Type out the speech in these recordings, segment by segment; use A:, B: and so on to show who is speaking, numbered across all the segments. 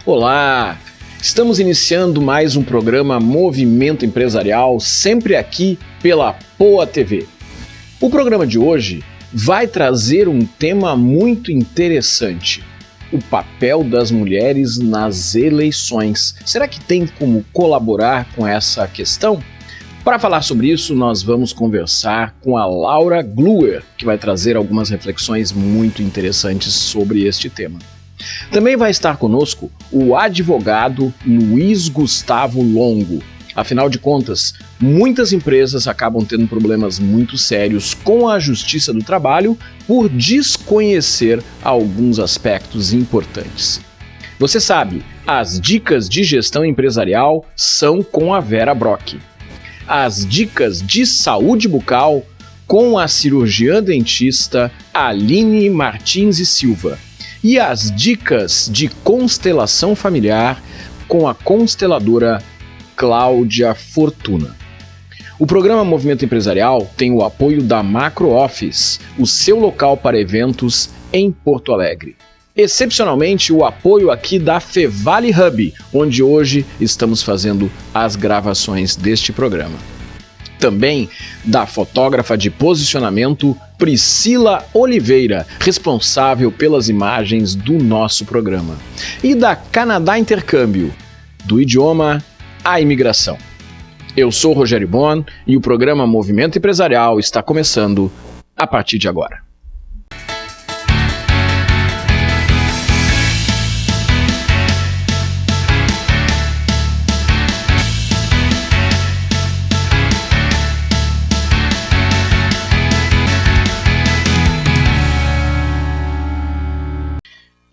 A: Olá! Estamos iniciando mais um programa Movimento Empresarial, sempre aqui pela Poa TV. O programa de hoje vai trazer um tema muito interessante: o papel das mulheres nas eleições. Será que tem como colaborar com essa questão? Para falar sobre isso, nós vamos conversar com a Laura Gluer, que vai trazer algumas reflexões muito interessantes sobre este tema. Também vai estar conosco o advogado Luiz Gustavo Longo. Afinal de contas, muitas empresas acabam tendo problemas muito sérios com a Justiça do Trabalho por desconhecer alguns aspectos importantes. Você sabe, as dicas de gestão empresarial são com a Vera Brock. As dicas de saúde bucal com a cirurgiã dentista Aline Martins e Silva. E as dicas de constelação familiar com a consteladora Cláudia Fortuna. O programa Movimento Empresarial tem o apoio da Macro Office, o seu local para eventos em Porto Alegre. Excepcionalmente, o apoio aqui da Fevale Hub, onde hoje estamos fazendo as gravações deste programa. Também da fotógrafa de posicionamento Priscila Oliveira, responsável pelas imagens do nosso programa. E da Canadá Intercâmbio, do idioma à imigração. Eu sou Rogério Bon e o programa Movimento Empresarial está começando a partir de agora.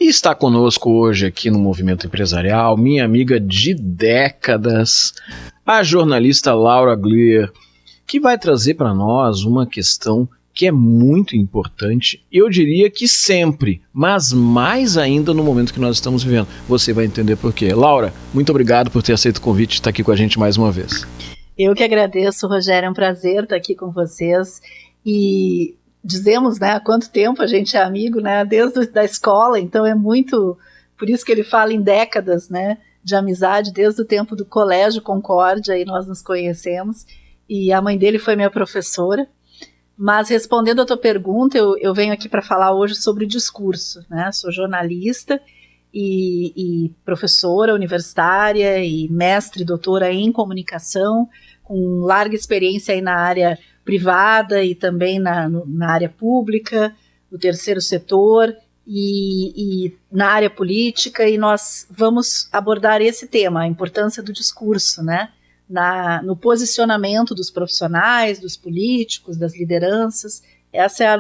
A: E está conosco hoje aqui no Movimento Empresarial minha amiga de décadas, a jornalista Laura Gluer, que vai trazer para nós uma questão que é muito importante, eu diria que sempre, mas mais ainda no momento que nós estamos vivendo. Você vai entender por quê. Laura, muito obrigado por ter aceito o convite e estar aqui com a gente mais uma vez.
B: Eu que agradeço, Rogério, é um prazer estar aqui com vocês e dizemos, né, há quanto tempo a gente é amigo, né, desde a escola, então é muito, por isso que ele fala em décadas, né, de amizade, desde o tempo do Colégio Concórdia, aí nós nos conhecemos, e a mãe dele foi minha professora. Mas respondendo a tua pergunta, eu venho aqui para falar hoje sobre discurso, né, sou jornalista e professora universitária e mestre e doutora em comunicação, com larga experiência aí na área privada e também na área pública, no terceiro setor e na área política, e nós vamos abordar esse tema, a importância do discurso, né, no posicionamento dos profissionais, dos políticos, das lideranças. Essa é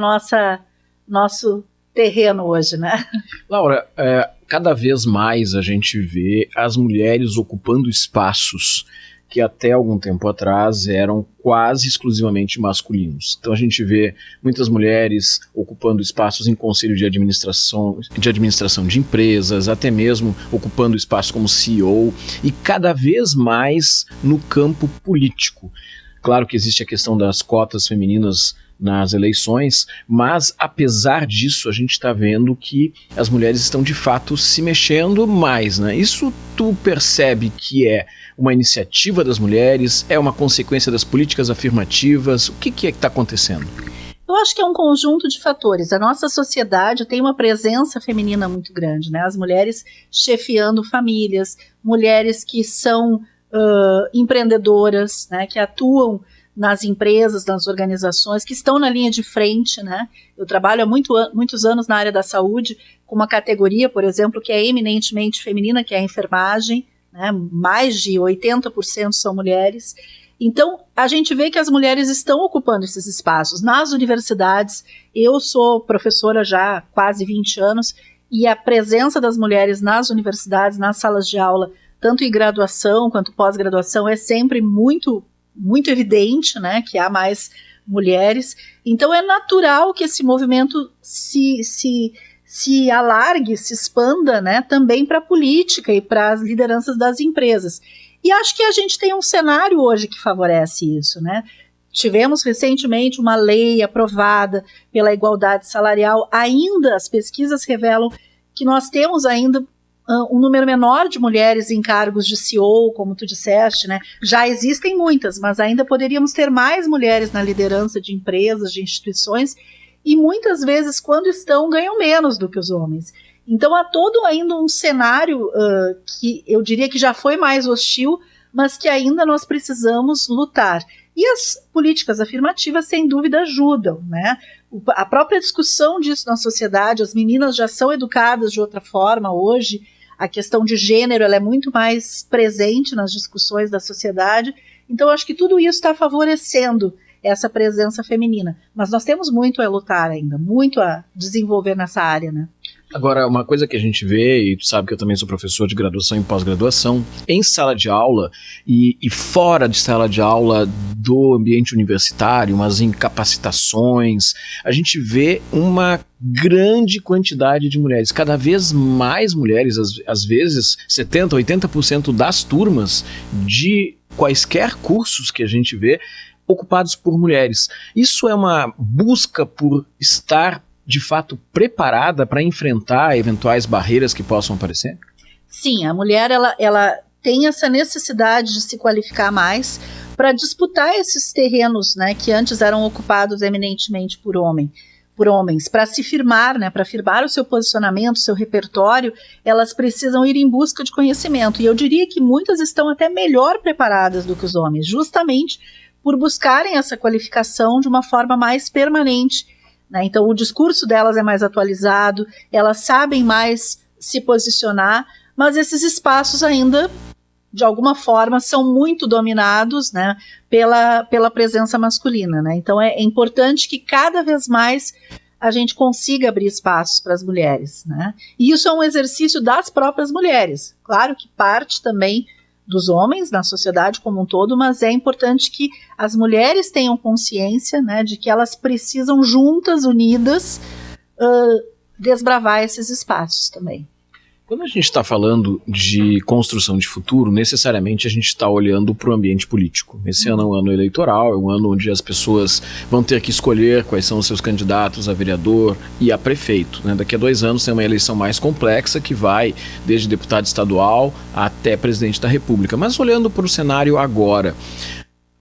B: nosso terreno hoje, né?
A: Laura, cada vez mais a gente vê as mulheres ocupando espaços que até algum tempo atrás eram quase exclusivamente masculinos. Então a gente vê muitas mulheres ocupando espaços em conselho de administração de empresas, até mesmo ocupando espaços como CEO, e cada vez mais no campo político. Claro que existe a questão das cotas femininas nas eleições, mas apesar disso a gente está vendo que as mulheres estão de fato se mexendo mais, né? Isso tu percebe que é uma iniciativa das mulheres, é uma consequência das políticas afirmativas? O que é que está acontecendo?
B: Eu acho que é um conjunto de fatores. A nossa sociedade tem uma presença feminina muito grande, né? As mulheres chefiando famílias, mulheres que são empreendedoras, né? Que atuam nas empresas, nas organizações, que estão na linha de frente, né? Eu trabalho há muitos anos na área da saúde, com uma categoria, por exemplo, que é eminentemente feminina, que é a enfermagem, né? Mais de 80% são mulheres. Então, a gente vê que as mulheres estão ocupando esses espaços. Nas universidades, eu sou professora já há quase 20 anos, e a presença das mulheres nas universidades, nas salas de aula, tanto em graduação quanto pós-graduação, é sempre muito evidente, né, que há mais mulheres. Então é natural que esse movimento se alargue, se expanda, né, também para a política e para as lideranças das empresas. E acho que a gente tem um cenário hoje que favorece isso, né? Tivemos recentemente uma lei aprovada pela igualdade salarial. Ainda as pesquisas revelam que nós temos ainda um número menor de mulheres em cargos de CEO, como tu disseste, né? Já existem muitas, mas ainda poderíamos ter mais mulheres na liderança de empresas, de instituições, e muitas vezes, quando estão, ganham menos do que os homens. Então há todo ainda um cenário que eu diria que já foi mais hostil, mas que ainda nós precisamos lutar. E as políticas afirmativas, sem dúvida, ajudam, né? A própria discussão disso na sociedade, as meninas já são educadas de outra forma hoje, a questão de gênero ela é muito mais presente nas discussões da sociedade, então eu acho que tudo isso está favorecendo essa presença feminina. Mas nós temos muito a lutar ainda, muito a desenvolver nessa área, né?
A: Agora, uma coisa que a gente vê, e tu sabe que eu também sou professor de graduação e pós-graduação, em sala de aula e fora de sala de aula do ambiente universitário, mas em capacitações, a gente vê uma grande quantidade de mulheres, cada vez mais mulheres, às vezes 70%, 80% das turmas de quaisquer cursos que a gente vê ocupados por mulheres. Isso é uma busca por estar de fato preparada para enfrentar eventuais barreiras que possam aparecer?
B: Sim, a mulher ela tem essa necessidade de se qualificar mais para disputar esses terrenos, né, que antes eram ocupados eminentemente por homens, para se firmar, né, para firmar o seu posicionamento, o seu repertório, elas precisam ir em busca de conhecimento. E eu diria que muitas estão até melhor preparadas do que os homens, justamente por buscarem essa qualificação de uma forma mais permanente. Então o discurso delas é mais atualizado, elas sabem mais se posicionar, mas esses espaços ainda, de alguma forma, são muito dominados, né, pela presença masculina, né? Então é importante que cada vez mais a gente consiga abrir espaços para as mulheres, né? E isso é um exercício das próprias mulheres, claro que parte também dos homens na sociedade como um todo, mas é importante que as mulheres tenham consciência, né, de que elas precisam juntas, unidas, desbravar esses espaços também.
A: Quando a gente está falando de construção de futuro, necessariamente a gente está olhando para o ambiente político. Esse ano é um ano eleitoral, é um ano onde as pessoas vão ter que escolher quais são os seus candidatos a vereador e a prefeito, né? Daqui a 2 anos tem uma eleição mais complexa que vai desde deputado estadual até presidente da República. Mas olhando para o cenário agora,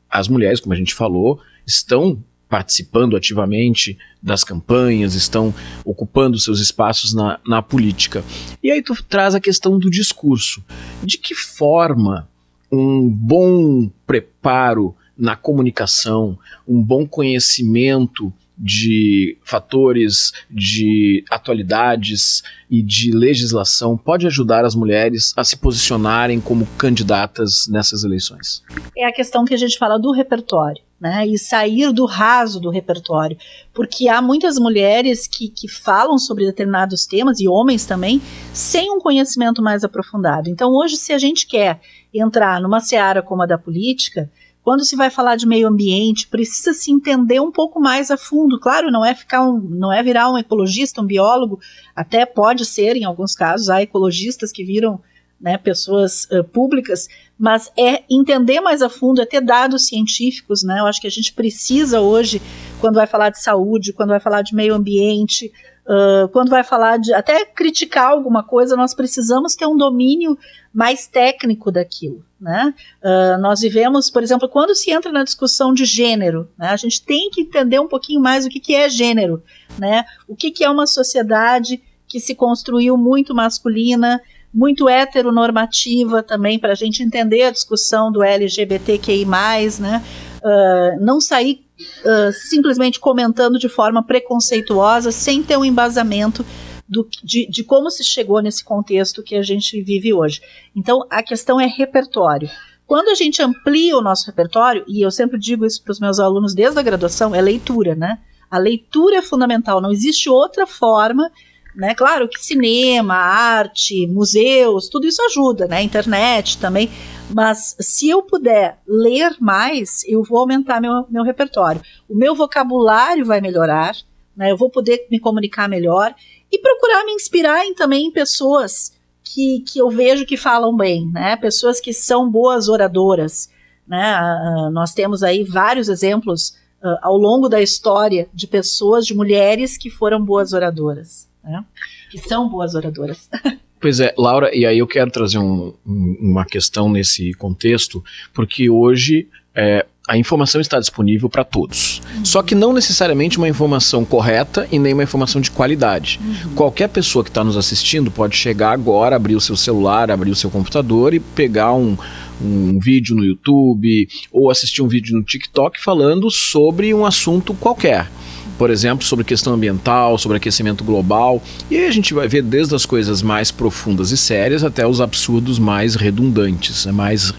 A: as mulheres, como a gente falou, estão participando ativamente das campanhas, estão ocupando seus espaços na política. E aí tu traz a questão do discurso. De que forma um bom preparo na comunicação, um bom conhecimento de fatores, de atualidades e de legislação pode ajudar as mulheres a se posicionarem como candidatas nessas eleições?
B: É a questão que a gente fala do repertório, né, e sair do raso do repertório, porque há muitas mulheres que falam sobre determinados temas, e homens também, sem um conhecimento mais aprofundado. Então hoje, se a gente quer entrar numa seara como a da política, quando se vai falar de meio ambiente, precisa se entender um pouco mais a fundo. Claro, não é virar um ecologista, um biólogo, até pode ser em alguns casos, há ecologistas que viram, né, pessoas públicas, mas é entender mais a fundo, é ter dados científicos, né? Eu acho que a gente precisa hoje, quando vai falar de saúde, quando vai falar de meio ambiente, quando vai falar de até criticar alguma coisa, nós precisamos ter um domínio mais técnico daquilo, né? Nós vivemos, por exemplo, quando se entra na discussão de gênero, né, a gente tem que entender um pouquinho mais o que é gênero, né? O que é uma sociedade que se construiu muito masculina, muito heteronormativa também, para a gente entender a discussão do LGBTQI+, né? Não sair simplesmente comentando de forma preconceituosa, sem ter um embasamento de como se chegou nesse contexto que a gente vive hoje. Então, a questão é repertório. Quando a gente amplia o nosso repertório, e eu sempre digo isso para os meus alunos desde a graduação, é leitura, né? A leitura é fundamental, não existe outra forma, né? Claro que cinema, arte, museus, tudo isso ajuda, né? Internet também, mas se eu puder ler mais, eu vou aumentar meu repertório. O meu vocabulário vai melhorar, né? Eu vou poder me comunicar melhor e procurar me inspirar também em pessoas que eu vejo que falam bem, né? Pessoas que são boas oradoras, né? Nós temos aí vários exemplos ao longo da história de pessoas, de mulheres que foram boas oradoras, né? Que são boas oradoras.
A: Pois é, Laura, e aí eu quero trazer uma questão nesse contexto, porque hoje a informação está disponível para todos. Só que não necessariamente uma informação correta e nem uma informação de qualidade. Qualquer pessoa que está nos assistindo pode chegar agora, abrir o seu celular, abrir o seu computador e pegar um vídeo no YouTube ou assistir um vídeo no TikTok falando sobre um assunto qualquer. Por exemplo, sobre questão ambiental, sobre aquecimento global. E aí a gente vai ver desde as coisas mais profundas e sérias até os absurdos mais redundantes,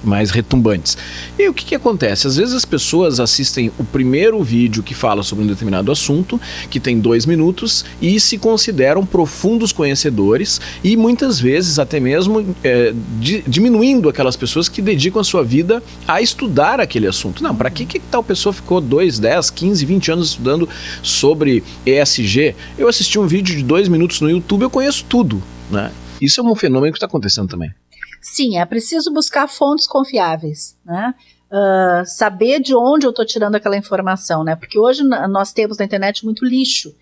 A: mais retumbantes. E aí, o que acontece? Às vezes as pessoas assistem o primeiro vídeo que fala sobre um determinado assunto, que tem 2 minutos, e se consideram profundos conhecedores e muitas vezes até mesmo diminuindo aquelas pessoas que dedicam a sua vida a estudar aquele assunto. Não, para que tal pessoa ficou 2, 10, 15, 20 anos estudando sobre ESG? Eu assisti um vídeo de 2 minutos no YouTube, eu conheço tudo, né? Isso é um fenômeno que está acontecendo também.
B: Sim, é preciso buscar fontes confiáveis, né? Saber de onde eu estou tirando aquela informação, né? Porque hoje nós temos na internet muito lixo.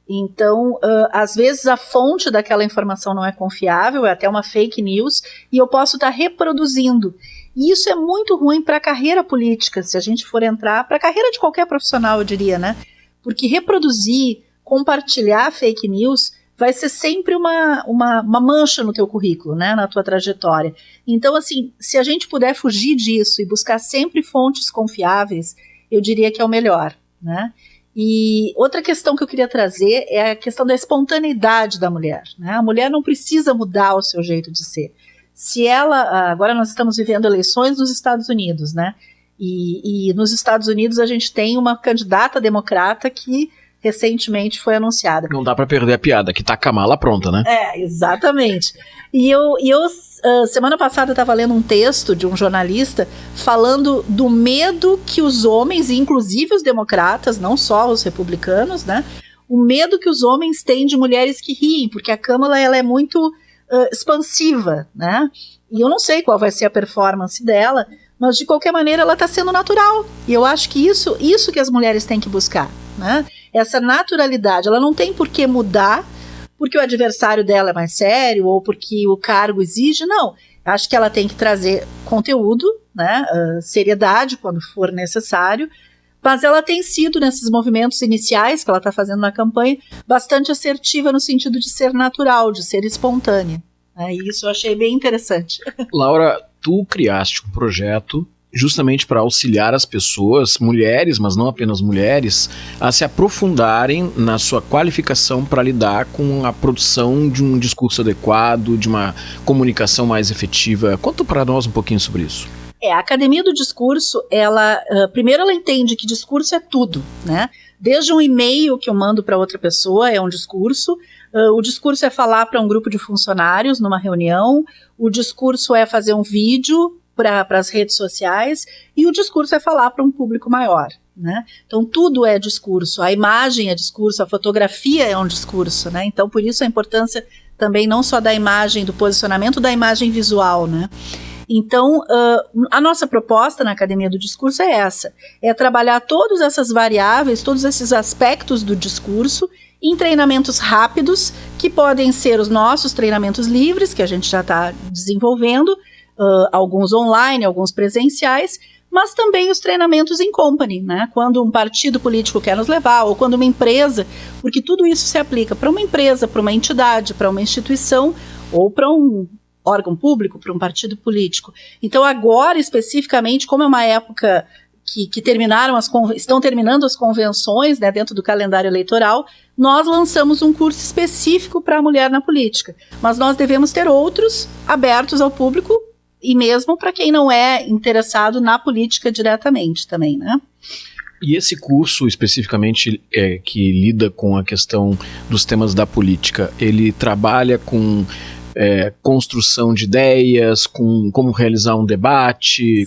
B: Então, às vezes a fonte daquela informação não é confiável, é até uma fake news, e eu posso estar reproduzindo. E isso é muito ruim para a carreira política, se a gente for entrar, para a carreira de qualquer profissional, eu diria, né? Porque reproduzir, compartilhar fake news vai ser sempre uma mancha no teu currículo, né, na tua trajetória. Então, assim, se a gente puder fugir disso e buscar sempre fontes confiáveis, eu diria que é o melhor, né? E outra questão que eu queria trazer é a questão da espontaneidade da mulher, né? A mulher não precisa mudar o seu jeito de ser. Se ela, agora nós estamos vivendo eleições nos Estados Unidos, né? E nos Estados Unidos a gente tem uma candidata democrata que recentemente foi anunciada.
A: Não dá para perder a piada, que tá com a mala pronta, né?
B: Exatamente. E eu semana passada estava lendo um texto de um jornalista falando do medo que os homens, inclusive os democratas, não só os republicanos, né? O medo que os homens têm de mulheres que riem, porque a Kamala ela é muito expansiva, né? E eu não sei qual vai ser a performance dela, mas de qualquer maneira ela está sendo natural. E eu acho que isso que as mulheres têm que buscar, né? Essa naturalidade, ela não tem por que mudar porque o adversário dela é mais sério ou porque o cargo exige, não. Acho que ela tem que trazer conteúdo, né? Seriedade quando for necessário, mas ela tem sido, nesses movimentos iniciais que ela está fazendo na campanha, bastante assertiva no sentido de ser natural, de ser espontânea. E isso eu achei bem interessante.
A: Laura, tu criaste um projeto justamente para auxiliar as pessoas, mulheres, mas não apenas mulheres, a se aprofundarem na sua qualificação para lidar com a produção de um discurso adequado, de uma comunicação mais efetiva. Conta para nós um pouquinho sobre isso.
B: A Academia do Discurso, primeiro ela entende que discurso é tudo, né? Desde um e-mail que eu mando para outra pessoa é um discurso, o discurso é falar para um grupo de funcionários numa reunião, o discurso é fazer um vídeo para as redes sociais e o discurso é falar para um público maior, né? Então tudo é discurso, a imagem é discurso, a fotografia é um discurso, né? Então por isso a importância também não só da imagem, do posicionamento da imagem visual, né? Então, a nossa proposta na Academia do Discurso é essa, é trabalhar todas essas variáveis, todos esses aspectos do discurso em treinamentos rápidos, que podem ser os nossos treinamentos livres, que a gente já está desenvolvendo, alguns online, alguns presenciais, mas também os treinamentos in company, né? Quando um partido político quer nos levar, ou quando uma empresa, porque tudo isso se aplica para uma empresa, para uma entidade, para uma instituição, ou para um órgão público, para um partido político. Então agora, especificamente, como é uma época que estão terminando as convenções, né, dentro do calendário eleitoral, nós lançamos um curso específico para a mulher na política. Mas nós devemos ter outros abertos ao público e mesmo para quem não é interessado na política diretamente também, né?
A: E esse curso, especificamente, que lida com a questão dos temas da política, ele trabalha com construção de ideias, com como realizar um debate?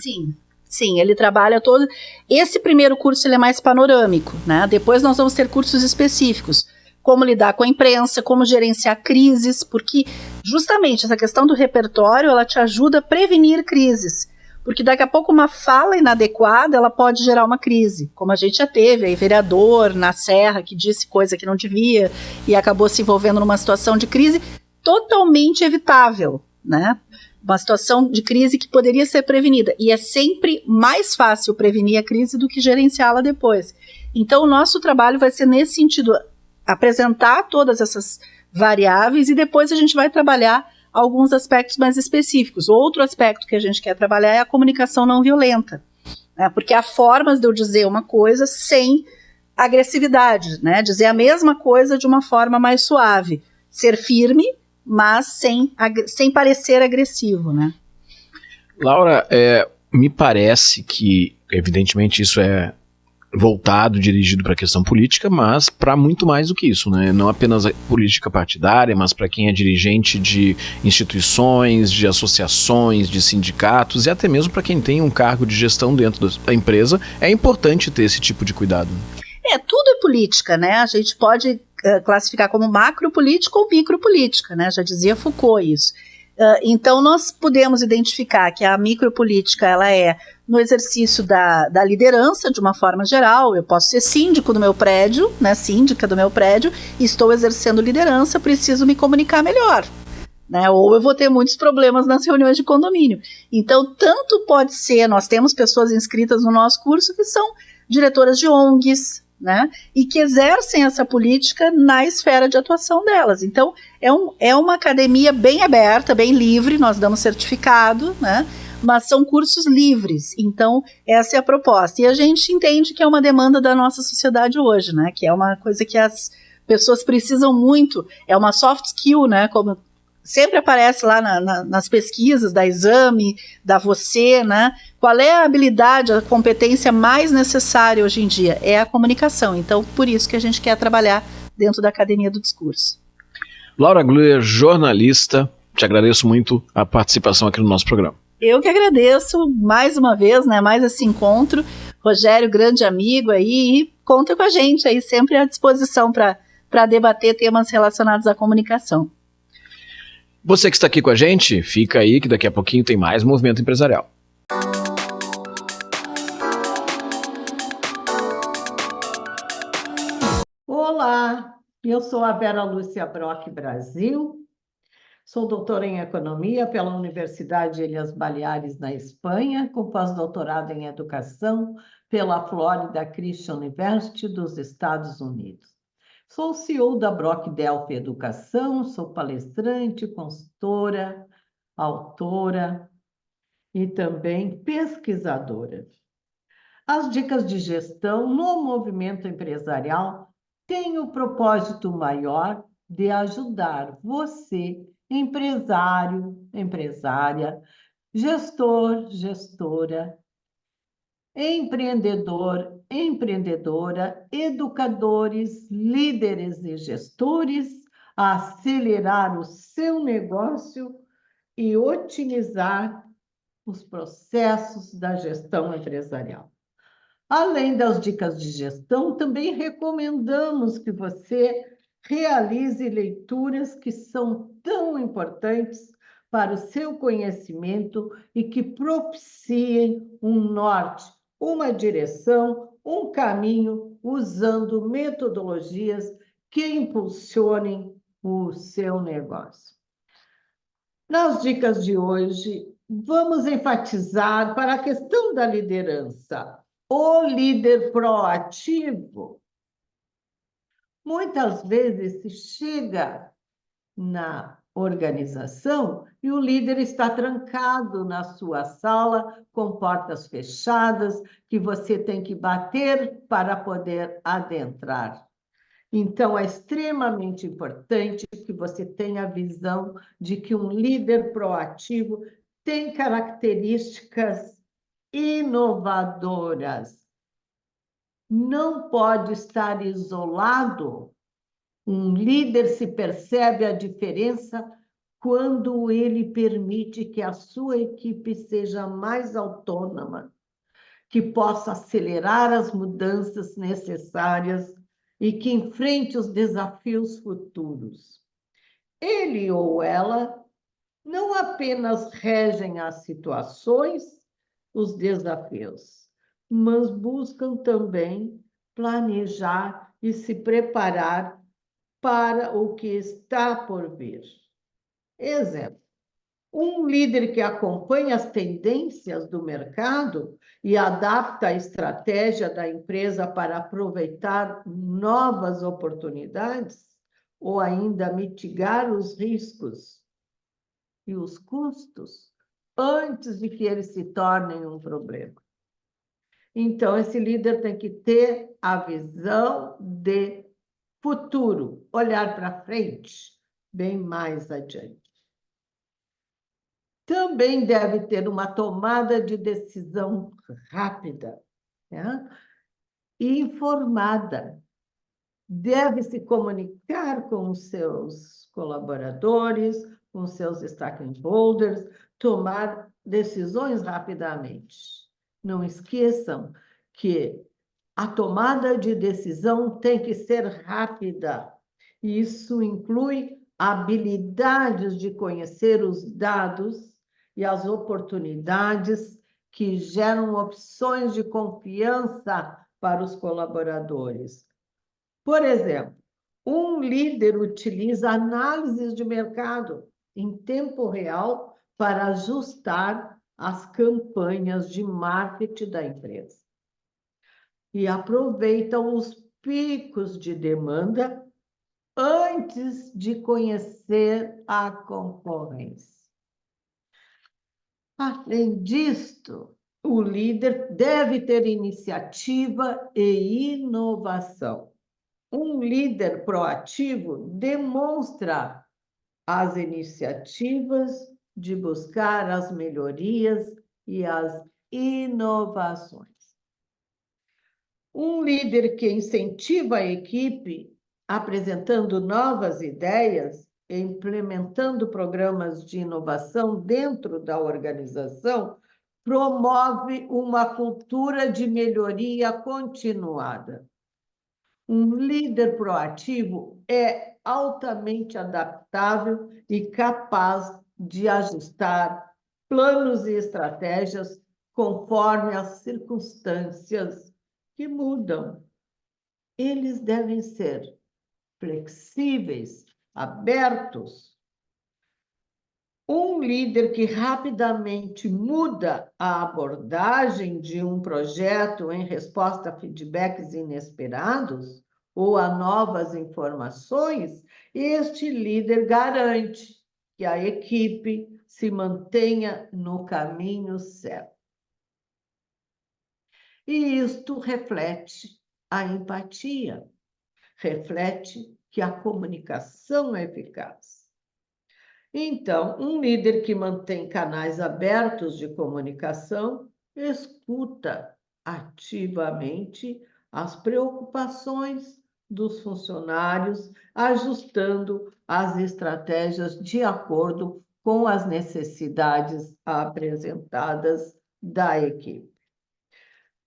B: Sim, ele trabalha todo... Esse primeiro curso ele é mais panorâmico, né? Depois nós vamos ter cursos específicos, como lidar com a imprensa, como gerenciar crises, porque justamente essa questão do repertório, ela te ajuda a prevenir crises, porque daqui a pouco uma fala inadequada, ela pode gerar uma crise, como a gente já teve, aí vereador na Serra que disse coisa que não devia e acabou se envolvendo numa situação de crise. totalmente evitável, né? Uma situação de crise que poderia ser prevenida. E é sempre mais fácil prevenir a crise do que gerenciá-la depois. Então, o nosso trabalho vai ser nesse sentido, apresentar todas essas variáveis e depois a gente vai trabalhar alguns aspectos mais específicos. Outro aspecto que a gente quer trabalhar é a comunicação não violenta, né? Porque há formas de eu dizer uma coisa sem agressividade, né? Dizer a mesma coisa de uma forma mais suave. Ser firme, mas sem parecer agressivo, né?
A: Laura, me parece que, evidentemente, isso é voltado, dirigido para a questão política, mas para muito mais do que isso, né? Não apenas a política partidária, mas para quem é dirigente de instituições, de associações, de sindicatos e até mesmo para quem tem um cargo de gestão dentro da empresa, é importante ter esse tipo de cuidado.
B: Tudo é política, né? A gente pode classificar como macropolítica ou micropolítica, né? Já dizia Foucault isso. Então, nós podemos identificar que a micropolítica ela é no exercício da liderança, de uma forma geral. Eu posso ser síndico do meu prédio, né? Síndica do meu prédio, e estou exercendo liderança, preciso me comunicar melhor, né? Ou eu vou ter muitos problemas nas reuniões de condomínio. Então, tanto pode ser, nós temos pessoas inscritas no nosso curso que são diretoras de ONGs, né, e que exercem essa política na esfera de atuação delas. Então, é uma academia bem aberta, bem livre, nós damos certificado, né, mas são cursos livres. Então, essa é a proposta. E a gente entende que é uma demanda da nossa sociedade hoje, né, que é uma coisa que as pessoas precisam muito, é uma soft skill, né, como sempre aparece lá nas pesquisas da Exame, da Você, né? Qual é a habilidade, a competência mais necessária hoje em dia? É a comunicação. Então, por isso que a gente quer trabalhar dentro da Academia do Discurso.
A: Laura Gluer, jornalista, te agradeço muito a participação aqui no nosso programa.
B: Eu que agradeço mais uma vez, né? Mais esse encontro. Rogério, grande amigo aí, e conta com a gente aí, sempre à disposição para debater temas relacionados à comunicação.
A: Você que está aqui com a gente, fica aí que daqui a pouquinho tem mais Movimento Empresarial.
C: Olá, eu sou a Vera Lúcia Brock Brasil, sou doutora em Economia pela Universidade Ilhas Baleares, na Espanha, com pós-doutorado em Educação pela Florida Christian University dos Estados Unidos. Sou CEO da Brock Delphi Educação, sou palestrante, consultora, autora e também pesquisadora. As dicas de gestão no movimento empresarial têm o propósito maior de ajudar você, empresário, empresária, gestor, gestora, empreendedor, empreendedora, educadores, líderes e gestores a acelerar o seu negócio e otimizar os processos da gestão empresarial. Além das dicas de gestão, também recomendamos que você realize leituras que são tão importantes para o seu conhecimento e que propiciem um norte, uma direção, um caminho, usando metodologias que impulsionem o seu negócio. Nas dicas de hoje, vamos enfatizar para a questão da liderança. O líder proativo. Muitas vezes se chega na organização e o líder está trancado na sua sala, com portas fechadas, que você tem que bater para poder adentrar. Então, é extremamente importante que você tenha a visão de que um líder proativo tem características inovadoras. Não pode estar isolado. Um líder se percebe a diferença quando ele permite que a sua equipe seja mais autônoma, que possa acelerar as mudanças necessárias e que enfrente os desafios futuros. Ele ou ela não apenas regem as situações, os desafios, mas buscam também planejar e se preparar para o que está por vir. Exemplo, um líder que acompanha as tendências do mercado e adapta a estratégia da empresa para aproveitar novas oportunidades ou ainda mitigar os riscos e os custos antes de que eles se tornem um problema. Então, esse líder tem que ter a visão de futuro, olhar para frente, bem mais adiante. Também deve ter uma tomada de decisão rápida, né? E informada. Deve se comunicar com os seus colaboradores, com os seus stakeholders, tomar decisões rapidamente. Não esqueçam que a tomada de decisão tem que ser rápida. Isso inclui habilidades de conhecer os dados e as oportunidades que geram opções de confiança para os colaboradores. Por exemplo, um líder utiliza análises de mercado em tempo real para ajustar as campanhas de marketing da empresa e aproveitam os picos de demanda antes de conhecer a concorrência. Além disto, o líder deve ter iniciativa e inovação. Um líder proativo demonstra as iniciativas de buscar as melhorias e as inovações. Um líder que incentiva a equipe, apresentando novas ideias, implementando programas de inovação dentro da organização, promove uma cultura de melhoria continuada. Um líder proativo é altamente adaptável e capaz de ajustar planos e estratégias conforme as circunstâncias que mudam. Eles devem ser flexíveis, abertos. Um líder que rapidamente muda a abordagem de um projeto em resposta a feedbacks inesperados ou a novas informações, este líder garante que a equipe se mantenha no caminho certo. E isto reflete a empatia, reflete que a comunicação é eficaz. Então, um líder que mantém canais abertos de comunicação escuta ativamente as preocupações dos funcionários, ajustando as estratégias de acordo com as necessidades apresentadas da equipe.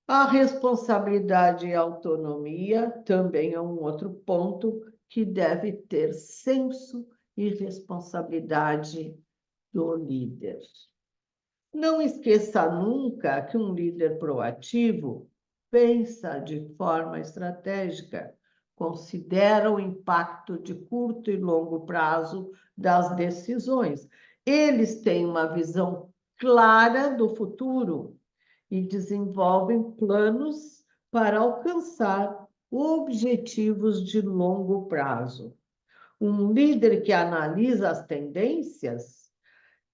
C: A responsabilidade e autonomia também é um outro ponto que deve ter senso e responsabilidade do líder. Não esqueça nunca que um líder proativo pensa de forma estratégica, considera o impacto de curto e longo prazo das decisões. Eles têm uma visão clara do futuro e desenvolvem planos para alcançar objetivos de longo prazo. Um líder que analisa as tendências,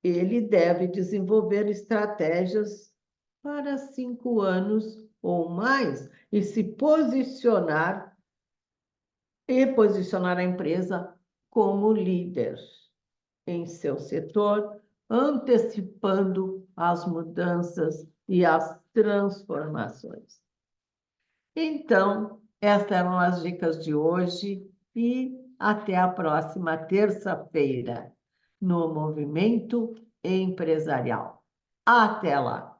C: ele deve desenvolver estratégias para 5 anos ou mais e posicionar a empresa como líder em seu setor, antecipando as mudanças e as transformações. Então, estas eram as dicas de hoje e até a próxima terça-feira no Movimento Empresarial. Até lá!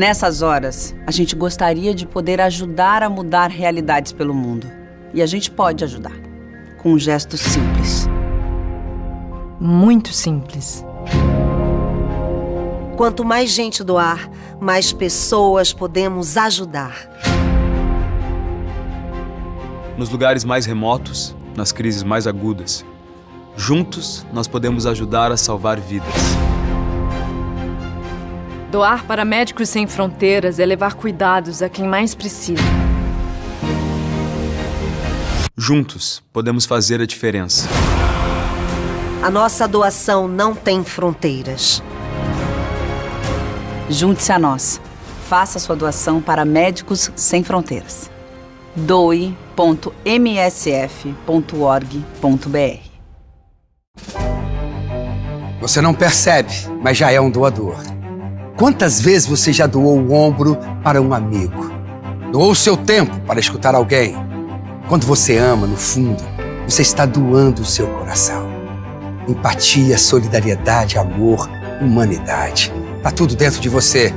D: Nessas horas, a gente gostaria de poder ajudar a mudar realidades pelo mundo. E a gente pode ajudar, com um gesto simples.
E: Muito simples.
F: Quanto mais gente doar, mais pessoas podemos ajudar.
G: Nos lugares mais remotos, nas crises mais agudas, juntos nós podemos ajudar a salvar vidas.
E: Doar para Médicos Sem Fronteiras é levar cuidados a quem mais precisa.
G: Juntos podemos fazer a diferença.
F: A nossa doação não tem fronteiras.
D: Junte-se a nós. Faça sua doação para Médicos Sem Fronteiras. doe.msf.org.br.
H: Você não percebe, mas já é um doador. Quantas vezes você já doou o ombro para um amigo? Doou o seu tempo para escutar alguém? Quando você ama, no fundo, você está doando o seu coração. Empatia, solidariedade, amor, humanidade. Tá tudo dentro de você.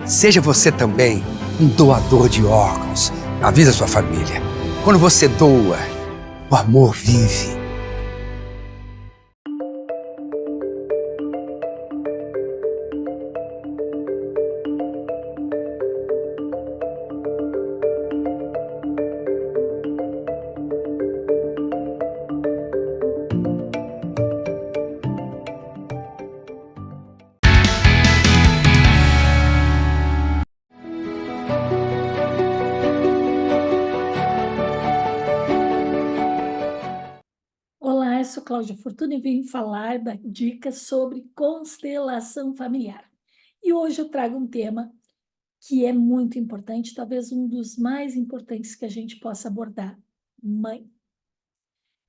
H: Seja você também um doador de órgãos. Avisa sua família. Quando você doa, o amor vive.
I: Olá, eu sou Cláudia Fortuna e vim falar da dica sobre constelação familiar. E hoje eu trago um tema que é muito importante, talvez um dos mais importantes que a gente possa abordar: mãe.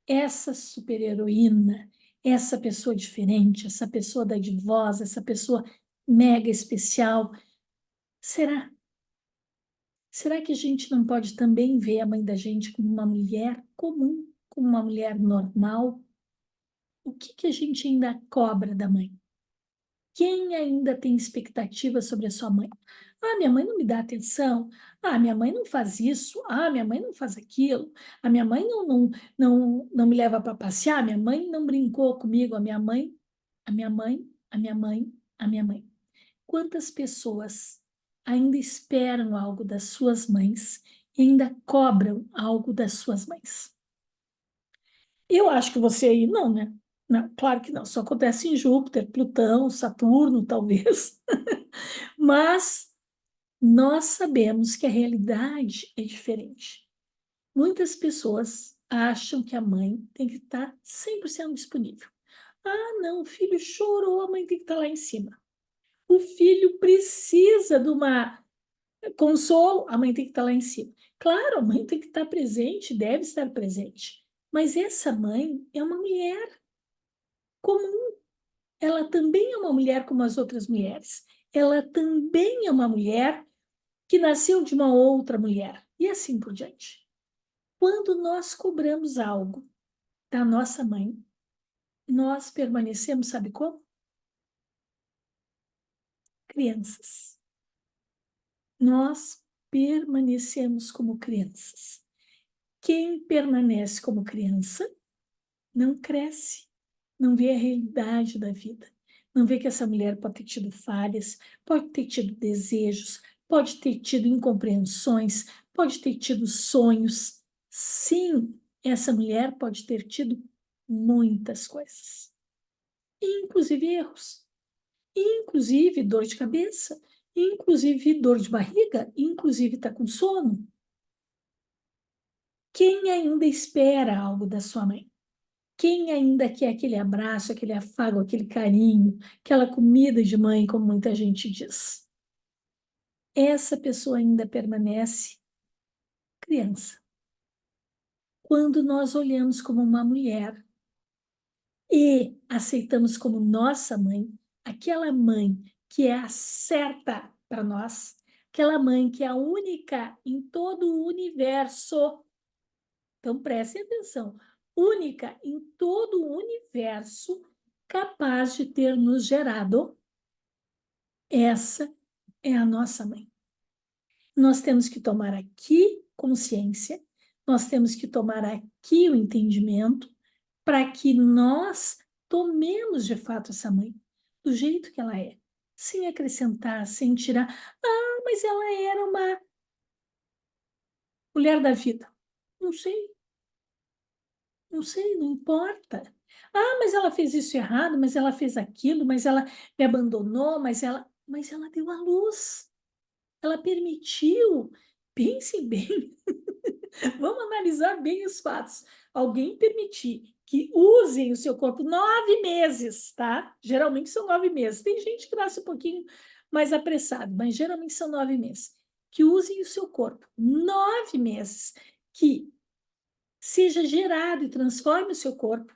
I: Essa super-heroína, essa pessoa diferente, essa pessoa dadivosa, essa pessoa mega especial, será? Será que a gente não pode também ver a mãe da gente como uma mulher comum, como uma mulher normal? O que a gente ainda cobra da mãe? Quem ainda tem expectativa sobre a sua mãe? Ah, minha mãe não me dá atenção. Ah, minha mãe não faz isso. Ah, minha mãe não faz aquilo. A minha mãe não me leva para passear. Minha mãe não brincou comigo. A minha mãe, a minha mãe, a minha mãe, a minha mãe. Quantas pessoas ainda esperam algo das suas mães e ainda cobram algo das suas mães? Eu acho que você aí não, né? Não, claro que não. Só acontece em Júpiter, Plutão, Saturno, talvez. Mas nós sabemos que a realidade é diferente. Muitas pessoas acham que a mãe tem que estar 100% disponível. Ah, não, o filho chorou, a mãe tem que estar lá em cima. O filho precisa de uma consolo, a mãe tem que estar lá em cima. Claro, a mãe tem que estar presente, deve estar presente. Mas essa mãe é uma mulher comum. Ela também é uma mulher como as outras mulheres. Ela também é uma mulher que nasceu de uma outra mulher. E assim por diante. Quando nós cobramos algo da nossa mãe, nós permanecemos, sabe como? Crianças. Nós permanecemos como crianças. Quem permanece como criança não cresce, não vê a realidade da vida, não vê que essa mulher pode ter tido falhas, pode ter tido desejos, pode ter tido incompreensões, pode ter tido sonhos. Sim, essa mulher pode ter tido muitas coisas, inclusive erros, inclusive dor de cabeça, inclusive dor de barriga, inclusive está com sono. Quem ainda espera algo da sua mãe? Quem ainda quer aquele abraço, aquele afago, aquele carinho, aquela comida de mãe, como muita gente diz? Essa pessoa ainda permanece criança. Quando nós olhamos como uma mulher e aceitamos como nossa mãe, aquela mãe que é a certa para nós, aquela mãe que é a única em todo o universo. Então, prestem atenção. Única em todo o universo capaz de ter nos gerado, essa é a nossa mãe. Nós temos que tomar aqui consciência, nós temos que tomar aqui o entendimento para que nós tomemos de fato essa mãe do jeito que ela é, sem acrescentar, sem tirar. Ah, mas ela era uma mulher da vida. Não sei. Não sei, não importa. Ah, mas ela fez isso errado, mas ela fez aquilo, mas ela me abandonou, mas ela deu à luz. Ela permitiu. Pensem bem. Vamos analisar bem os fatos. Alguém permitir que usem o seu corpo 9 meses, tá? Geralmente são 9 meses. Tem gente que nasce um pouquinho mais apressado, mas geralmente são 9 meses. Que usem o seu corpo 9 meses, que seja gerado e transforme o seu corpo.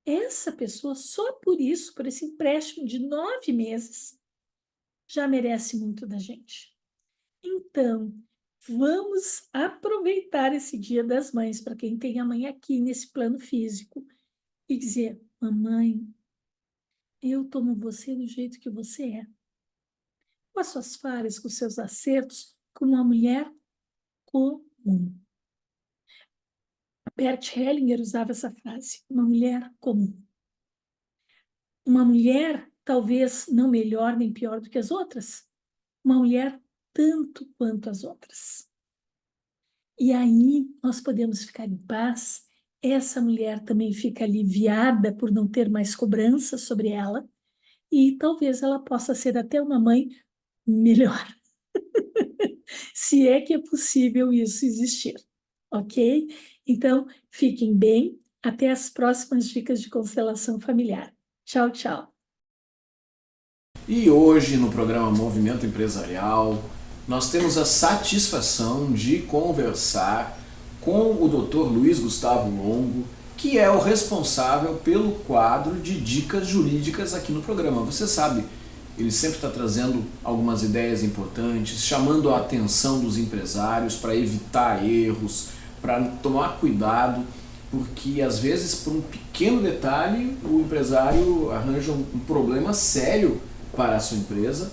I: Essa pessoa, só por isso, por esse empréstimo de 9 meses, já merece muito da gente. Então, vamos aproveitar esse Dia das Mães, para quem tem a mãe aqui nesse plano físico, e dizer: mamãe, eu tomo você do jeito que você é. Com as suas falhas, com os seus acertos, como uma mulher comum. Bert Hellinger usava essa frase, uma mulher comum. Uma mulher, talvez não melhor nem pior do que as outras, uma mulher tanto quanto as outras. E aí nós podemos ficar em paz, essa mulher também fica aliviada por não ter mais cobrança sobre ela, e talvez ela possa ser até uma mãe melhor. Se é que é possível isso existir, ok? Então, fiquem bem, até as próximas dicas de constelação familiar. Tchau, tchau.
A: E hoje, no programa Movimento Empresarial, nós temos a satisfação de conversar com o Dr. Luiz Gustavo Longo, que é o responsável pelo quadro de dicas jurídicas aqui no programa. Você sabe, ele sempre está trazendo algumas ideias importantes, chamando a atenção dos empresários para evitar erros, para tomar cuidado, porque às vezes por um pequeno detalhe o empresário arranja um problema sério para a sua empresa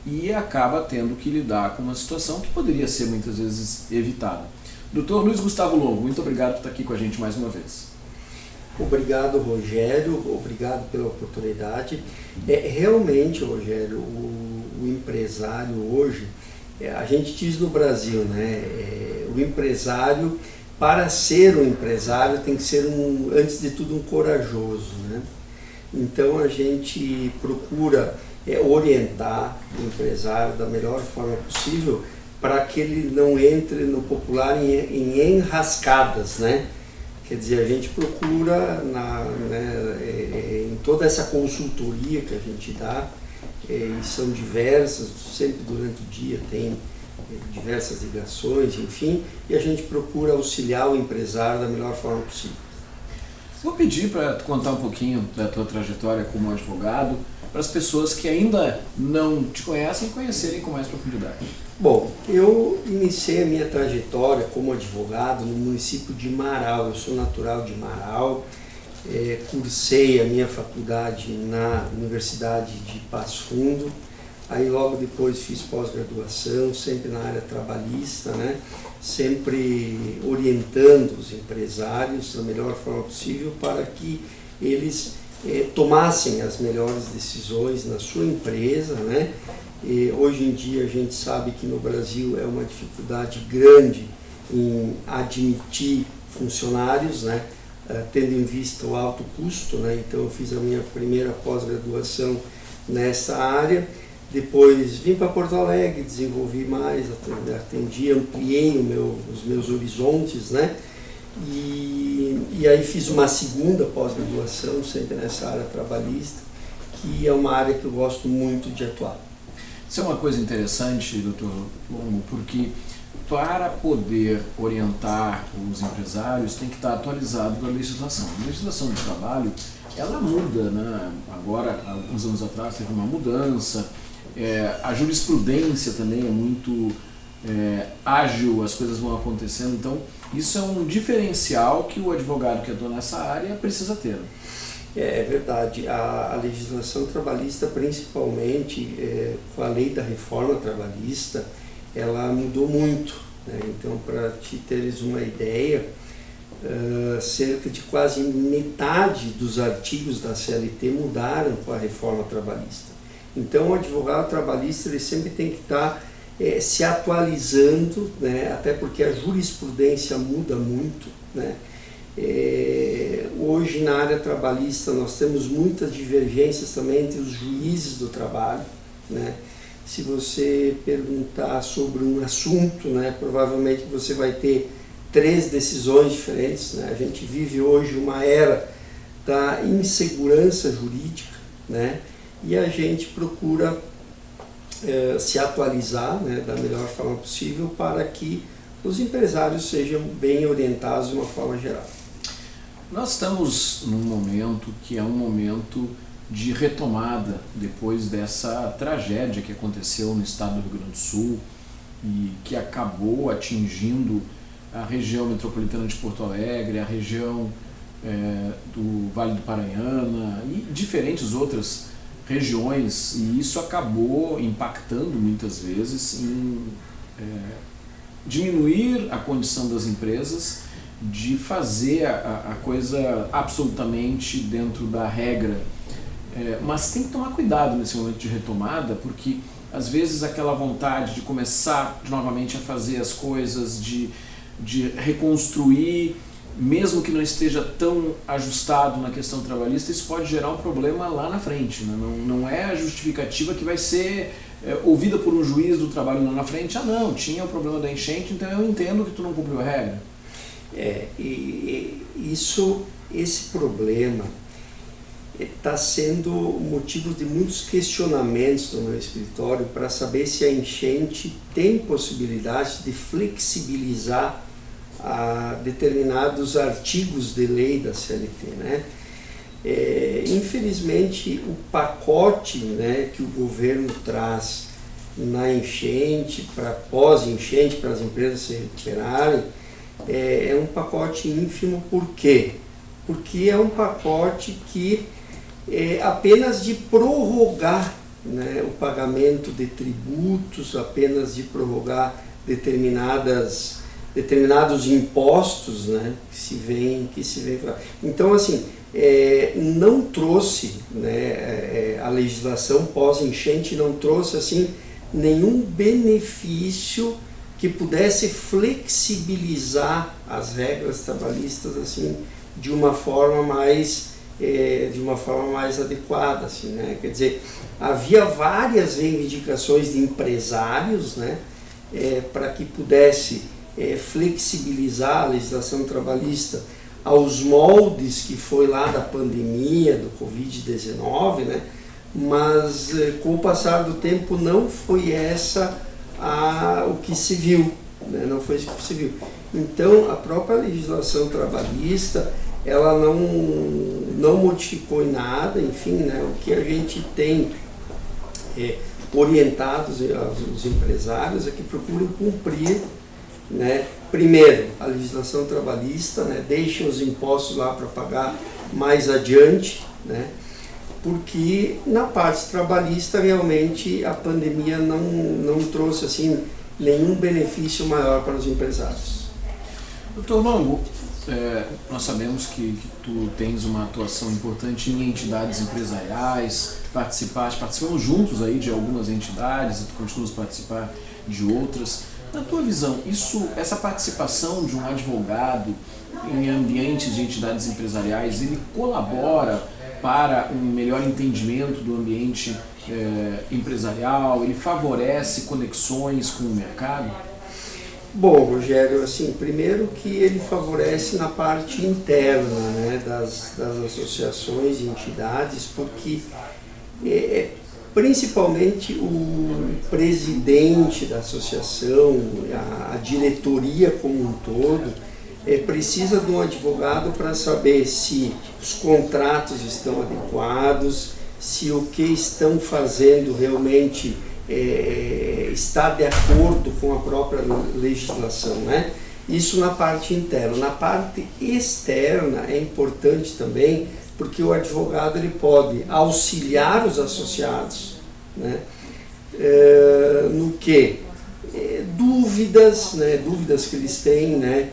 A: e acaba tendo que lidar com uma situação que poderia ser muitas vezes evitada. Dr. Luiz Gustavo Longo, muito obrigado por estar aqui com a gente mais uma vez.
J: Obrigado, Rogério, obrigado pela oportunidade. Realmente, Rogério, o empresário hoje, a gente diz no Brasil, né? O empresário, para ser um empresário, tem que ser, antes de tudo, um corajoso, né? Então, a gente procura orientar o empresário da melhor forma possível para que ele não entre, no popular, em enrascadas, né? Quer dizer, a gente procura, em toda essa consultoria que a gente dá, e são diversas, sempre durante o dia tem diversas ligações, enfim, e a gente procura auxiliar o empresário da melhor forma possível.
A: Vou pedir para contar um pouquinho da tua trajetória como advogado, para as pessoas que ainda não te conhecem conhecerem com mais profundidade.
J: Bom, eu iniciei a minha trajetória como advogado no município de Marau. Eu sou natural de Marau, cursei a minha faculdade na Universidade de Passo Fundo, aí logo depois fiz pós-graduação, sempre na área trabalhista, né? Sempre orientando os empresários da melhor forma possível para que eles tomassem as melhores decisões na sua empresa, né? E hoje em dia a gente sabe que no Brasil é uma dificuldade grande em admitir funcionários, né? Tendo em vista o alto custo, né? Então eu fiz a minha primeira pós-graduação nessa área, depois vim para Porto Alegre, desenvolvi mais, atendi, ampliei os meus horizontes, né? E aí fiz uma segunda pós-graduação, sempre nessa área trabalhista, que é uma área que eu gosto muito de atuar.
A: Isso é uma coisa interessante, doutor Longo, porque para poder orientar os empresários tem que estar atualizado da legislação. A legislação do trabalho, ela muda, né? Agora, alguns anos atrás, teve uma mudança, a jurisprudência também é muito ágil, as coisas vão acontecendo, então Isso é um diferencial que o advogado que atua nessa área precisa ter.
J: É verdade. A legislação trabalhista, principalmente com a lei da reforma trabalhista, ela mudou muito, né? Então, para te teres uma ideia, cerca de quase metade dos artigos da CLT mudaram com a reforma trabalhista. Então, o advogado trabalhista ele sempre tem que estar se atualizando, né? Até porque a jurisprudência muda muito, né? Hoje na área trabalhista nós temos muitas divergências também entre os juízes do trabalho, né? Se você perguntar sobre um assunto, né, provavelmente você vai ter 3 decisões diferentes, né? A gente vive hoje uma era da insegurança jurídica, né? E a gente procura se atualizar, né, da melhor forma possível para que os empresários sejam bem orientados de uma forma geral.
A: Nós estamos num momento que é um momento de retomada depois dessa tragédia que aconteceu no estado do Rio Grande do Sul e que acabou atingindo a região metropolitana de Porto Alegre, a região do Vale do Paranhana e diferentes outras regiões, e isso acabou impactando muitas vezes em diminuir a condição das empresas de fazer a coisa absolutamente dentro da regra. Mas tem que tomar cuidado nesse momento de retomada, porque às vezes aquela vontade de começar novamente a fazer as coisas, de reconstruir, mesmo que não esteja tão ajustado na questão trabalhista, isso pode gerar um problema lá na frente, né? Não é a justificativa que vai ser ouvida por um juiz do trabalho lá na frente. Ah não, tinha o problema da enchente, então eu entendo que tu não cumpriu a regra.
J: Esse problema está sendo motivo de muitos questionamentos no meu escritório para saber se a enchente tem possibilidade de flexibilizar determinados artigos de lei da CLT, né? Infelizmente, o pacote, né, que o governo traz na enchente, para pós-enchente, para as empresas se recuperarem, é um pacote ínfimo. Por quê? Porque é um pacote que apenas de prorrogar, né, o pagamento de tributos, apenas de prorrogar determinados impostos, né, que se vem. Então, assim, não trouxe, né, a legislação pós-enchente não trouxe assim nenhum benefício que pudesse flexibilizar as regras trabalhistas assim de uma forma mais adequada, assim, né? Quer dizer, havia várias reivindicações de empresários, né, para que pudesse flexibilizar a legislação trabalhista aos moldes que foi lá da pandemia do Covid-19, né? Mas com o passar do tempo não foi o que se viu, né? Não foi isso que se viu. Então a própria legislação trabalhista ela não modificou em nada, enfim, né? O que a gente tem orientados aos empresários é que procurem cumprir, né, primeiro a legislação trabalhista, né, deixem os impostos lá para pagar mais adiante, né, porque na parte trabalhista realmente a pandemia não trouxe assim nenhum benefício maior para os empresários.
A: Doutor Longo, nós sabemos que tu tens uma atuação importante em entidades empresariais, participamos juntos aí de algumas entidades, e tu continuas a participar de outras. Na tua visão, essa participação de um advogado em ambientes de entidades empresariais, ele colabora para um melhor entendimento do ambiente empresarial, ele favorece conexões com o mercado?
J: Bom, Rogério, assim, primeiro que ele favorece na parte interna, né, das associações e entidades, porque principalmente o presidente da associação, a diretoria como um todo, precisa de um advogado para saber se os contratos estão adequados, se o que estão fazendo realmente está de acordo com a própria legislação, né? Isso na parte interna. Na parte externa é importante também, porque o advogado ele pode auxiliar os associados, né? No que? Dúvidas, né? Dúvidas que eles têm, né?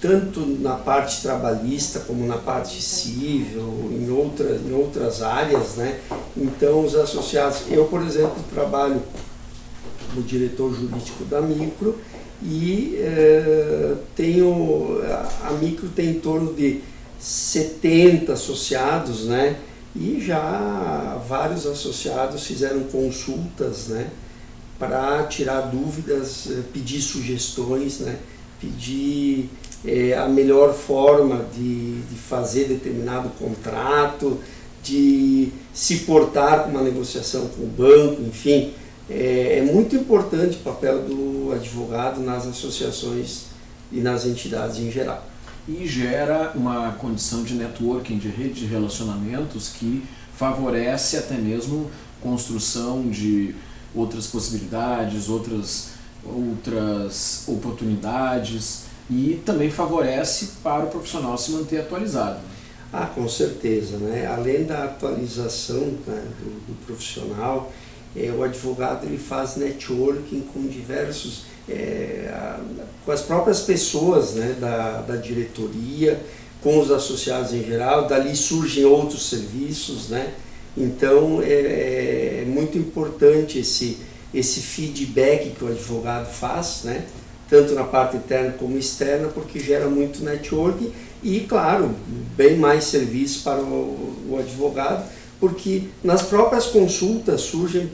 J: Tanto na parte trabalhista como na parte civil, em outras áreas, né? Então os associados, eu por exemplo trabalho como diretor jurídico da Micro e a Micro tem em torno de 70 associados, né? E já vários associados fizeram consultas, né? Para tirar dúvidas, pedir sugestões, né? Pedir a melhor forma de fazer determinado contrato, de se portar com uma negociação com o banco, enfim. É muito importante o papel do advogado nas associações e nas entidades em geral.
A: E gera uma condição de networking, de rede de relacionamentos que favorece até mesmo construção de outras possibilidades, outras oportunidades e também favorece para o profissional se manter atualizado.
J: Ah, com certeza, né? Além da atualização, né, do profissional, o advogado ele faz networking com diversos, com as próprias pessoas, né, da diretoria, com os associados em geral, dali surgem outros serviços, né? Então é muito importante esse feedback que o advogado faz, né? Tanto na parte interna como externa, porque gera muito networking e, claro, bem mais serviço para o advogado, porque nas próprias consultas surgem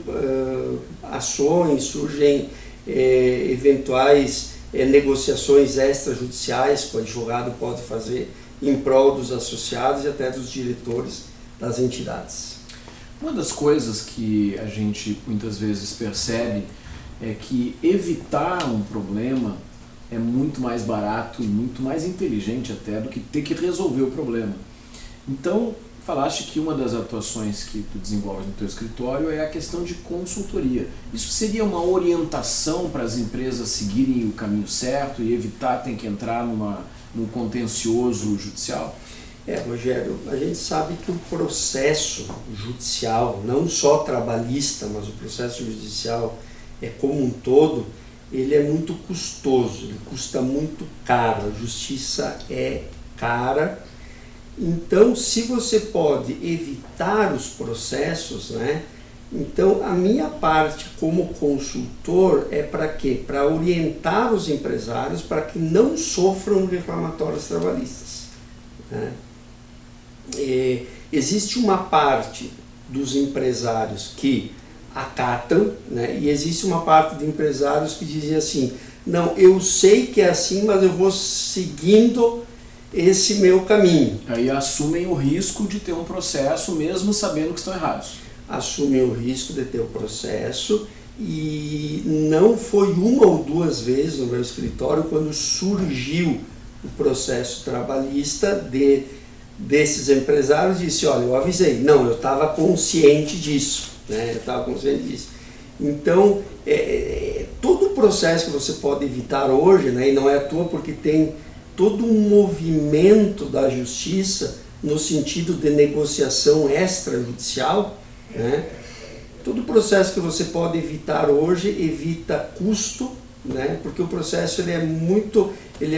J: ações, surgem eventuais negociações extrajudiciais que o advogado pode fazer em prol dos associados e até dos diretores das entidades.
A: Uma das coisas que a gente muitas vezes percebe é que evitar um problema é muito mais barato e muito mais inteligente até do que ter que resolver o problema. Então, falaste que uma das atuações que tu desenvolves no teu escritório é a questão de consultoria. Isso seria uma orientação para as empresas seguirem o caminho certo e evitar ter que entrar num contencioso judicial?
J: Rogério, a gente sabe que o processo judicial, não só trabalhista, mas o processo judicial como um todo, ele é muito custoso, ele custa muito caro, a justiça é cara. Então, se você pode evitar os processos, né? Então, a minha parte como consultor é para quê? Para orientar os empresários para que não sofram reclamatórios trabalhistas, né? Existe uma parte dos empresários que acatam, né? E existe uma parte de empresários que dizem assim, não, eu sei que é assim, mas eu vou seguindo esse meu caminho.
A: Aí assumem o risco de ter um processo mesmo sabendo que estão errados.
J: Assumem o risco de ter o processo e não foi uma ou duas vezes no meu escritório quando surgiu o processo trabalhista desses empresários, disse, olha, eu avisei, não, eu estava consciente disso, né? Eu estava consciente disso. Então, todo o processo que você pode evitar hoje, né? E não é à toa porque tem todo um movimento da justiça no sentido de negociação extrajudicial, né? Todo o processo que você pode evitar hoje evita custo, né? Porque o processo ele é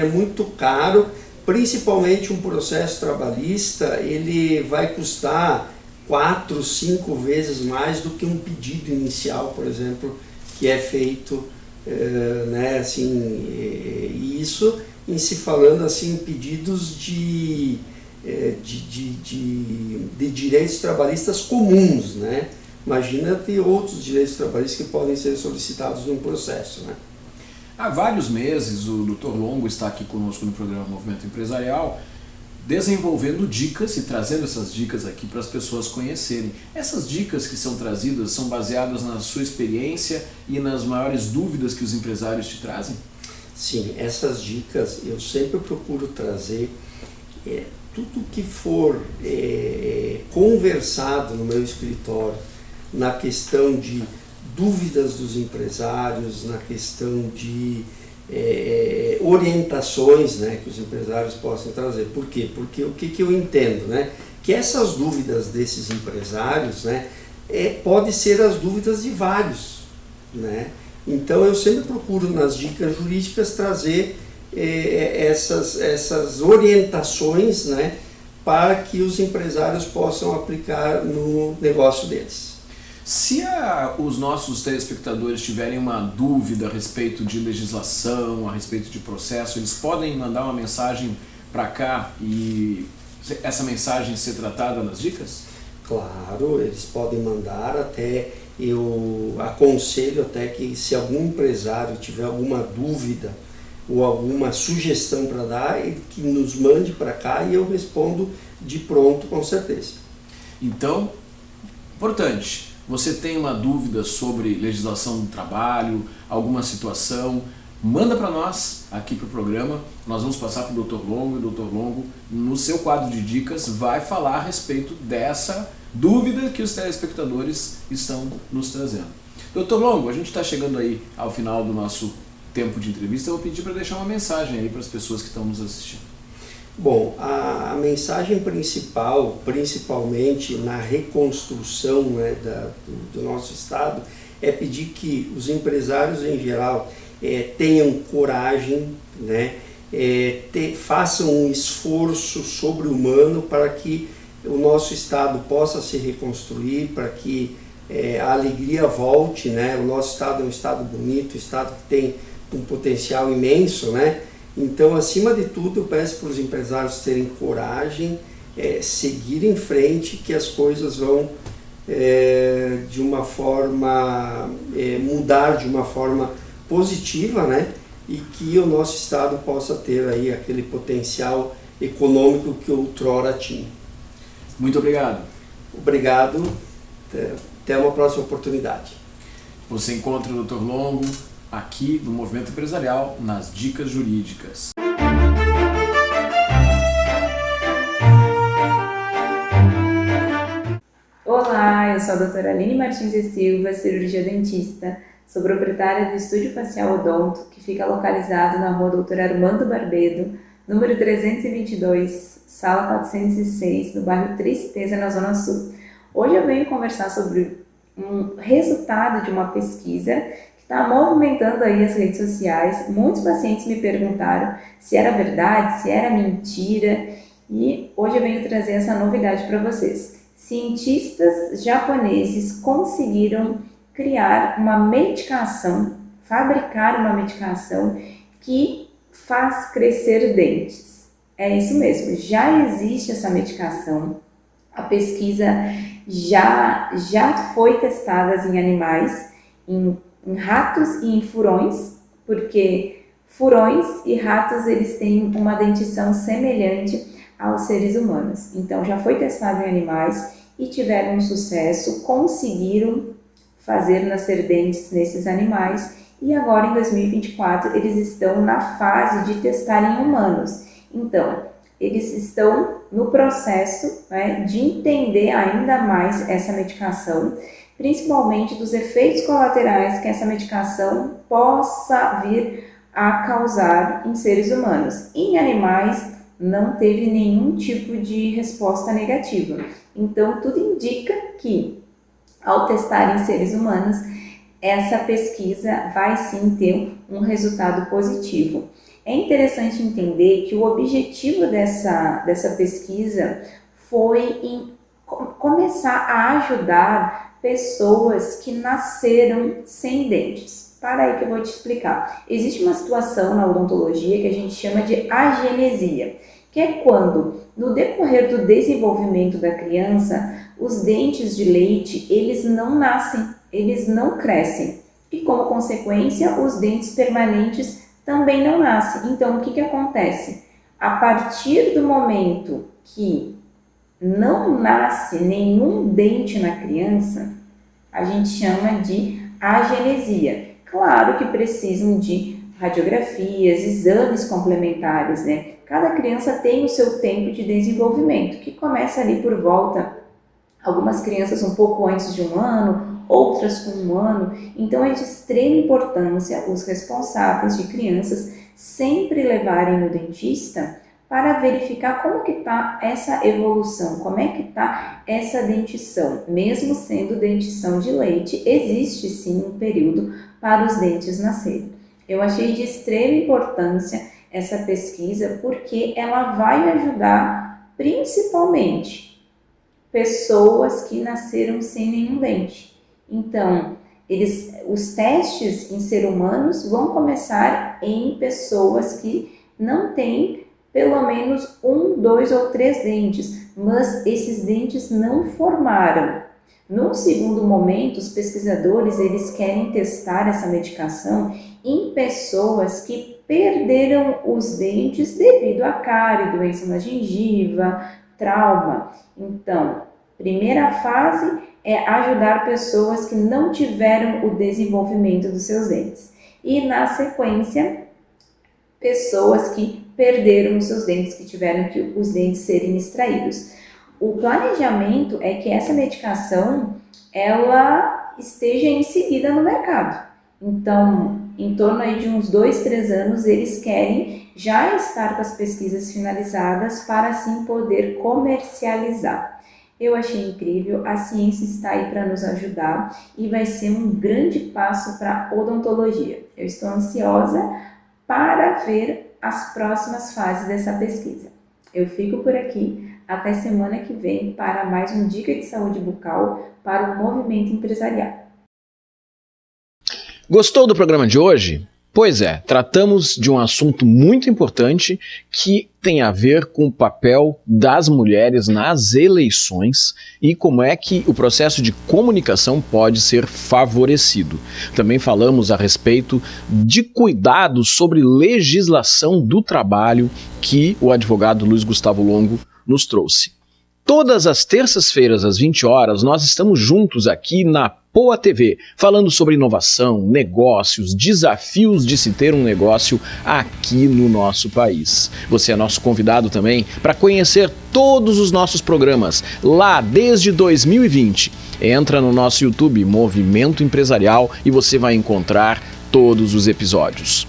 J: muito caro, principalmente um processo trabalhista, ele vai custar 4, 5 vezes mais do que um pedido inicial, por exemplo, que é feito, né, assim, e isso em se falando assim pedidos de direitos trabalhistas comuns, né? Imagina ter outros direitos trabalhistas que podem ser solicitados num processo, né?
A: Há vários meses o Dr. Longo está aqui conosco no programa Movimento Empresarial, desenvolvendo dicas e trazendo essas dicas aqui para as pessoas conhecerem. Essas dicas que são trazidas são baseadas na sua experiência e nas maiores dúvidas que os empresários te trazem?
J: Sim, essas dicas eu sempre procuro trazer tudo que for conversado no meu escritório, na questão de dúvidas dos empresários, na questão de orientações, né, que os empresários possam trazer. Por quê? Porque o que eu entendo, né, que essas dúvidas desses empresários, né, pode ser as dúvidas de vários, né? Então eu sempre procuro nas dicas jurídicas trazer essas orientações, né, para que os empresários possam aplicar no negócio deles.
A: Se os nossos telespectadores tiverem uma dúvida a respeito de legislação, a respeito de processo, eles podem mandar uma mensagem para cá e essa mensagem ser tratada nas dicas?
J: Claro, eles podem mandar, até eu aconselho até que se algum empresário tiver alguma dúvida ou alguma sugestão para dar, que nos mande para cá e eu respondo de pronto, com certeza.
A: Então, importante, você tem uma dúvida sobre legislação do trabalho, alguma situação, manda para nós aqui para o programa, nós vamos passar para o Dr. Longo, e o Dr. Longo, no seu quadro de dicas, vai falar a respeito dessa dúvida que os telespectadores estão nos trazendo. Dr. Longo, a gente está chegando aí ao final do nosso tempo de entrevista, eu vou pedir para deixar uma mensagem aí para as pessoas que estão nos assistindo.
J: Bom, a mensagem principal, principalmente na reconstrução, né, do nosso Estado, é pedir que os empresários em geral tenham coragem, né, façam um esforço sobre-humano para que o nosso Estado possa se reconstruir, para que a alegria volte, né? O nosso Estado é um Estado bonito, um Estado que tem um potencial imenso, né? Então, acima de tudo, eu peço para os empresários terem coragem, seguir em frente, que as coisas vão de uma forma, mudar de uma forma positiva, né? E que o nosso Estado possa ter aí aquele potencial econômico que outrora tinha.
A: Muito obrigado.
J: Obrigado. Até uma próxima oportunidade.
A: Você encontra o Dr. Longo aqui no Movimento Empresarial, nas Dicas Jurídicas.
K: Olá, eu sou a doutora Aline Martins de Silva, cirurgia dentista. Sou proprietária do Estúdio Facial Odonto, que fica localizado na rua Doutor Armando Barbedo, número 322, sala 406, no bairro Tristeza, na Zona Sul. Hoje eu venho conversar sobre um resultado de uma pesquisa que está movimentando aí as redes sociais. Muitos pacientes me perguntaram se era verdade, se era mentira, e hoje eu venho trazer essa novidade para vocês. Cientistas japoneses conseguiram criar uma medicação, fabricar uma medicação que faz crescer dentes. É isso mesmo, já existe essa medicação, a pesquisa já foi testada em animais, em ratos e em furões, porque furões e ratos eles têm uma dentição semelhante aos seres humanos. Então já foi testado em animais e tiveram um sucesso, conseguiram fazer nascer dentes nesses animais e agora em 2024 eles estão na fase de testar em humanos. Então, eles estão no processo, né, de entender ainda mais essa medicação, principalmente dos efeitos colaterais que essa medicação possa vir a causar em seres humanos. Em animais não teve nenhum tipo de resposta negativa. Então, tudo indica que, ao testar em seres humanos, essa pesquisa vai sim ter um resultado positivo. É interessante entender que o objetivo dessa pesquisa foi em começar a ajudar pessoas que nasceram sem dentes. Para aí que eu vou te explicar. Existe uma situação na odontologia que a gente chama de agenesia, que é quando, no decorrer do desenvolvimento da criança, os dentes de leite, eles não nascem, eles não crescem. E, como consequência, os dentes permanentes também não nascem. Então, o que acontece? A partir do momento que não nasce nenhum dente na criança, a gente chama de agenesia. Claro que precisam de radiografias, exames complementares, né? Cada criança tem o seu tempo de desenvolvimento, que começa ali por volta Algumas crianças um pouco antes de 1 ano, outras com 1 ano. Então é de extrema importância os responsáveis de crianças sempre levarem no dentista para verificar como que está essa evolução, como é que está essa dentição. Mesmo sendo dentição de leite, existe sim um período para os dentes nascerem. Eu achei de extrema importância essa pesquisa porque ela vai ajudar principalmente pessoas que nasceram sem nenhum dente. Então, os testes em seres humanos vão começar em pessoas que não têm pelo menos 1, 2 ou 3 dentes, mas esses dentes não formaram. Num segundo momento, os pesquisadores eles querem testar essa medicação em pessoas que perderam os dentes devido a cárie, doença na gengiva, trauma. Então, primeira fase é ajudar pessoas que não tiveram o desenvolvimento dos seus dentes. E na sequência, pessoas que perderam os seus dentes, que tiveram que os dentes serem extraídos. O planejamento é que essa medicação ela esteja inserida no mercado. Então, em torno aí de uns 2, 3 anos, eles querem já estar com as pesquisas finalizadas para assim poder comercializar. Eu achei incrível, a ciência está aí para nos ajudar e vai ser um grande passo para a odontologia. Eu estou ansiosa para ver as próximas fases dessa pesquisa. Eu fico por aqui, até semana que vem para mais um Dica de Saúde Bucal para o movimento empresarial.
A: Gostou do programa de hoje? Pois é, tratamos de um assunto muito importante que tem a ver com o papel das mulheres nas eleições e como é que o processo de comunicação pode ser favorecido. Também falamos a respeito de cuidados sobre legislação do trabalho que o advogado Luiz Gustavo Longo nos trouxe. Todas as terças-feiras, às 20 horas, nós estamos juntos aqui na Poa TV, falando sobre inovação, negócios, desafios de se ter um negócio aqui no nosso país. Você é nosso convidado também para conhecer todos os nossos programas, lá desde 2020. Entra no nosso YouTube, Movimento Empresarial, e você vai encontrar todos os episódios.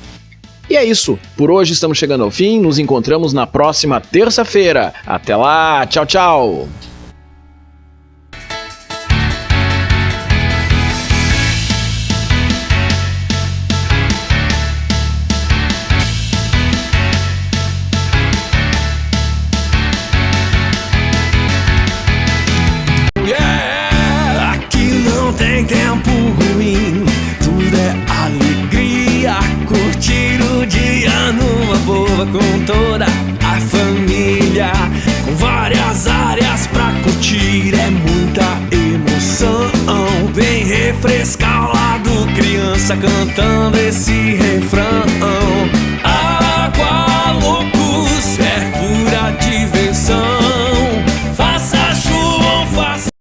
A: E é isso, por hoje estamos chegando ao fim, nos encontramos na próxima terça-feira. Até lá, tchau, tchau!
L: Aqui não tem tempo ruim, tudo é alegria, curtir o dia numa boa com toda a família, com várias áreas pra curtir, é muita emoção. Vem refrescar o lado, criança cantando esse refrão. Água Loucos é pura diversão. Faça chuva ou faça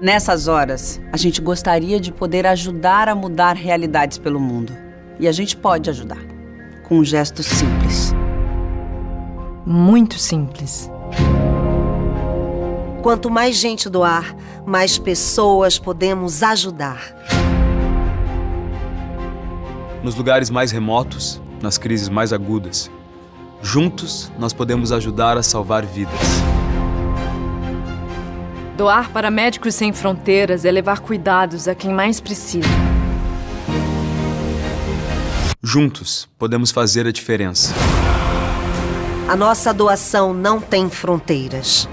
D: Nessas horas, a gente gostaria de poder ajudar a mudar realidades pelo mundo. E a gente pode ajudar, com um gesto simples.
E: Muito simples.
F: Quanto mais gente doar, mais pessoas podemos ajudar.
G: Nos lugares mais remotos, nas crises mais agudas, juntos nós podemos ajudar a salvar vidas.
E: Doar para Médicos Sem Fronteiras é levar cuidados a quem mais precisa.
G: Juntos podemos fazer a diferença.
F: A nossa doação não tem fronteiras.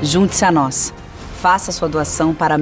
D: Junte-se a nós. Faça sua doação para